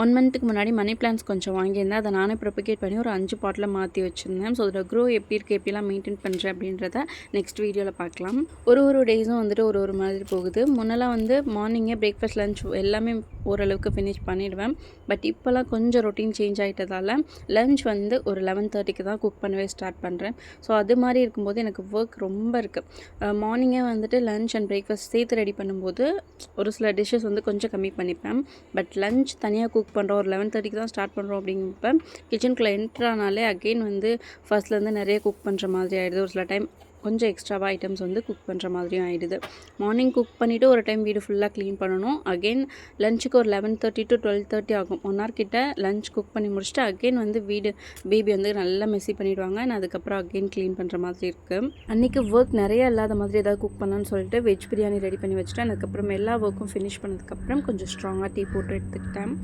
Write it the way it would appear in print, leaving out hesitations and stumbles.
1 மந்த்துக்கு முன்னாடி மணி பிளான்ட்ஸ் கொஞ்சம் வாங்கியிருந்தேன். அதை நானே ப்ரொபகேட் பண்ணி ஒரு 5 பாட்டில் மாற்றி வச்சுருந்தேன். ஸோ அதோட க்ரோ எப்படி இருக்குது, எப்படிலாம் மெயின்டைன் பண்ணுறேன் அப்படின்றத நெக்ஸ்ட் வீடியோவில் பார்க்கலாம். ஒரு டேஸும் வந்துட்டு ஒரு மாதிரி போகுது. முன்னெல்லாம் வந்து மார்னிங்கே பிரேக்ஃபாஸ்ட், லஞ்ச் எல்லாமே ஓரளவுக்கு ஃபினிஷ் பண்ணிடுவேன். பட் இப்போலாம் கொஞ்சம் ரொட்டீன் சேஞ்ச் ஆகிட்டதால் லஞ்ச் வந்து ஒரு 11:30க்கு தான் குக் பண்ணவே ஸ்டார்ட் பண்ணுறேன். ஸோ அது மாதிரி இருக்கும்போது எனக்கு ஒர்க் ரொம்ப இருக்குது. மார்னிங்கே வந்துட்டு லஞ்ச் அண்ட் பிரேக்ஃபாஸ்ட் சேர்த்து ரெடி பண்ணும்போது ஒரு சில டிஷ்ஷஸ் வந்து கொஞ்சம் கம்மி பண்ணிப்பேன். பட் லஞ்ச் தனியாக குக் பண்ணுறோம், ஒரு 11:30க்கு தான் ஸ்டார்ட் பண்ணுறோம் அப்படிங்கிறப்ப கிச்சனுக்குள்ளே என்ட்ரானாலே அகெயின் வந்து ஃபர்ஸ்ட்லேருந்து நிறைய குக் பண்ணுற மாதிரி ஆகிடுது. ஒரு சில டைம் கொஞ்சம் எக்ஸ்ட்ராவாக ஐட்டம்ஸ் வந்து குக் பண்ணுற மாதிரியும் ஆகிடுது. மார்னிங் குக் பண்ணிவிட்டு ஒரு டைம் வீடு ஃபுல்லாக க்ளீன் பண்ணணும். அகெயின் லஞ்சுக்கு ஒரு 11:30 to 12:30 ஆகும். 1 hour கிட்ட லஞ்ச் குக் பண்ணி முடிச்சுட்டு அகெயின் வந்து பேபி வந்து நல்லா மெஸ்ஸி பண்ணிவிடுவாங்க. நான் அதுக்கப்புறம் அகெயின் க்ளீன் பண்ணுற மாதிரி இருக்குது. அன்றைக்கி ஒர்க் நிறைய இல்லாத மாதிரி ஏதாவது குக் பண்ணலான்னு சொல்லிட்டு வெஜ் பிரியாணி ரெடி பண்ணி வச்சுட்டேன். அதுக்கப்புறம் எல்லா ஒர்க்கும் ஃபினிஷ் பண்ணதுக்கப்புறம் கொஞ்சம் ஸ்ட்ராங்காக டீ போட்டு எடுத்துக்கிட்டேன்.